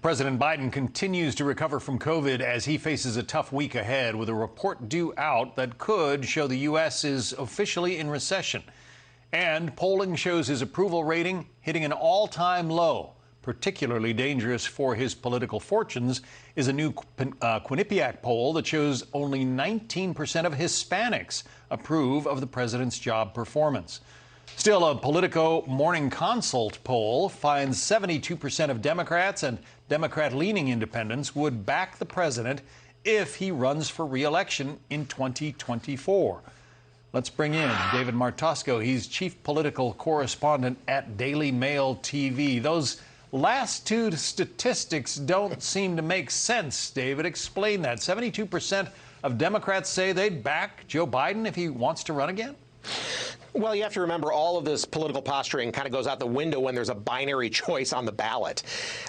President Biden continues to recover from COVID as he faces a tough week ahead with a report due out that could show the U.S. is officially in recession. And polling shows his approval rating hitting an all-time low. Particularly dangerous for his political fortunes is a new Quinnipiac poll that shows only 19% of Hispanics approve of the president's job performance. Still, a Politico Morning Consult poll finds 72% of Democrats and Democrat-leaning independents would back the president if he runs for re-election in 2024. Let's bring in David Martosko. He's chief political correspondent at Daily Mail TV. Those last two statistics don't seem to make sense, David. Explain that. 72% of Democrats say they'd back Joe Biden if he wants to run again? Well, you have to remember all of this political posturing kind of goes out the window when there's a binary choice on the ballot.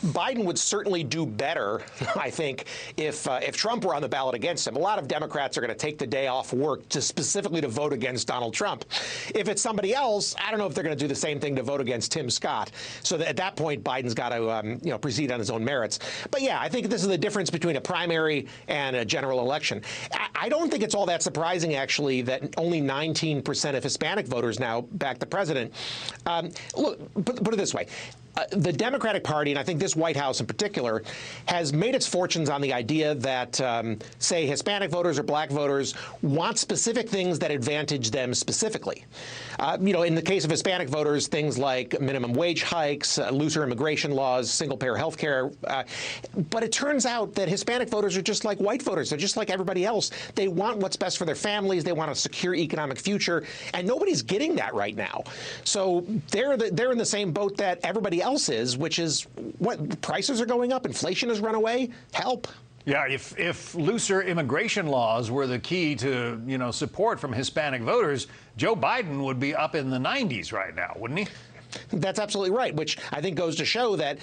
Biden would certainly do better, I think, if Trump were on the ballot against him. A lot of Democrats are going to take the day off work specifically to vote against Donald Trump. If it's somebody else, I don't know if they're going to do the same thing to vote against Tim Scott. So at that point, Biden's got to proceed on his own merits. But yeah, I think this is the difference between a primary and a general election. I don't think it's all that surprising, actually, that only 19% of Hispanic voters now back the president. Look, put it this way. The Democratic Party, and I think this White House in particular, has made its fortunes on the idea that, say, Hispanic voters or black voters want specific things that advantage them specifically. In the case of Hispanic voters, things like minimum wage hikes, looser immigration laws, single-payer health care. But it turns out that Hispanic voters are just like white voters. They're just like everybody else. They want what's best for their families. They want a secure economic future. And nobody's getting that right now. So they're in the same boat that everybody else is, which is what prices are going up, inflation has run away. Help. Yeah, if looser immigration laws were the key to, support from Hispanic voters, Joe Biden would be up in the 90s right now, wouldn't he? That's absolutely right, which I think goes to show that,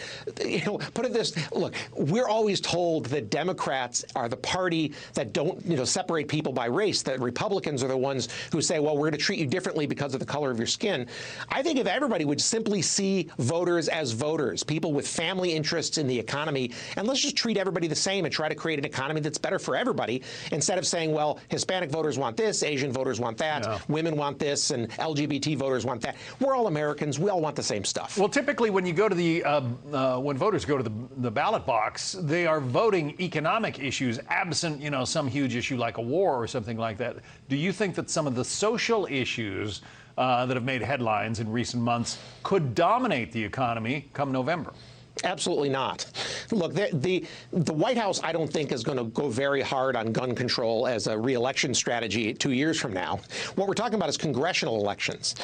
put it this, look, we're always told that Democrats are the party that don't, separate people by race, that Republicans are the ones who say, well, we're going to treat you differently because of the color of your skin. I think if everybody would simply see voters as voters, people with family interests in the economy, and let's just treat everybody the same and try to create an economy that's better for everybody, instead of saying, well, Hispanic voters want this, Asian voters want that, women want this, and LGBT voters want that. We're all Americans. We all want the same stuff. Well, typically when you go to when voters go to the ballot box, they are voting economic issues absent, some huge issue like a war or something like that. Do you think that some of the social issues that have made headlines in recent months could dominate the economy come November? Absolutely not. Look, the White House, I don't think, is going to go very hard on gun control as a re-election strategy 2 years from now. What we're talking about is congressional elections.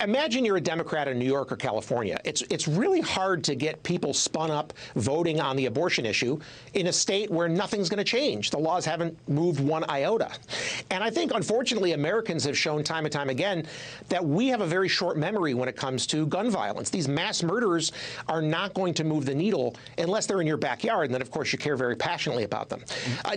Imagine you're a Democrat in New York or California. It's really hard to get people spun up voting on the abortion issue in a state where nothing's going to change. The laws haven't moved one iota. And I think, unfortunately, Americans have shown time and time again that we have a very short memory when it comes to gun violence. These mass murders are not going to move the needle unless they're in your backyard, and then, of course, you care very passionately about them.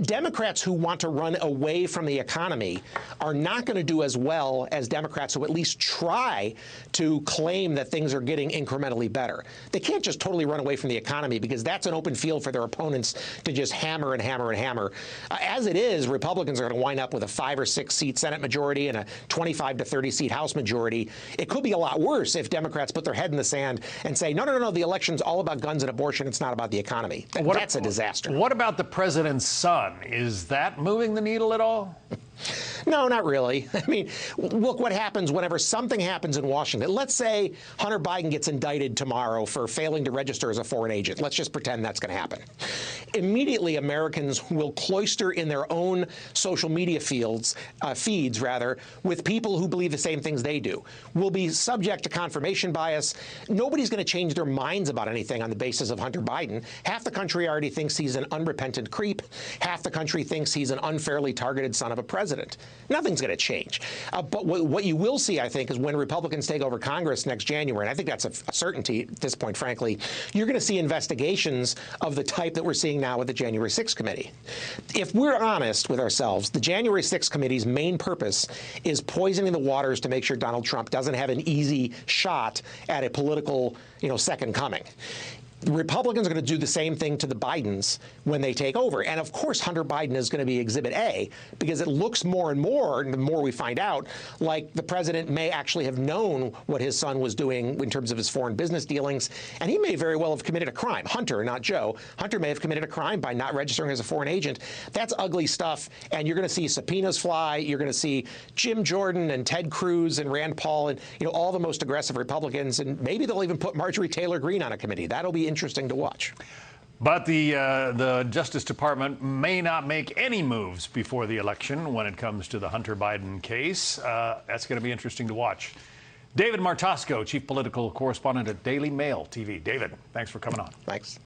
Democrats who want to run away from the economy are not going to do as well as Democrats who at least try to claim that things are getting incrementally better. They can't just totally run away from the economy because that's an open field for their opponents to just hammer and hammer and hammer. As it is, Republicans are going to wind up with a 5 or 6 seat Senate majority and a 25 to 30 seat House majority. It could be a lot worse if Democrats put their head in the sand and say, no, the election's all about guns and abortion. It's not about the economy. That's a disaster. What about the president's son? Is that moving the needle at all? No, not really. I mean, look what happens whenever something happens in Washington. Let's say Hunter Biden gets indicted tomorrow for failing to register as a foreign agent. Let's just pretend that's going to happen. Immediately, Americans will cloister in their own social media feeds, with people who believe the same things they do. We'll be subject to confirmation bias. Nobody's going to change their minds about anything on the basis of Hunter Biden. Half the country already thinks he's an unrepentant creep. Half the country thinks he's an unfairly targeted son of a president. Nothing's going to change. But what you will see, I think, is when Republicans take over Congress next January, and I think that's a certainty at this point, frankly, you're going to see investigations of the type that we're seeing now with the January 6th committee. If we're honest with ourselves, the January 6th committee's main purpose is poisoning the waters to make sure Donald Trump doesn't have an easy shot at a political, second coming. The Republicans are going to do the same thing to the Bidens when they take over. And of course, Hunter Biden is going to be Exhibit A, because it looks more and more, the more we find out, like the president may actually have known what his son was doing in terms of his foreign business dealings. And he may very well have committed a crime. Hunter, not Joe. Hunter may have committed a crime by not registering as a foreign agent. That's ugly stuff. And you're going to see subpoenas fly. You're going to see Jim Jordan and Ted Cruz and Rand Paul and, all the most aggressive Republicans. And maybe they'll even put Marjorie Taylor Greene on a committee. That'll be interesting to watch. But the Justice Department may not make any moves before the election when it comes to the Hunter Biden case. That's going to be interesting to watch. David Martosko, chief political correspondent at Daily Mail TV. David, thanks for coming on. Thanks.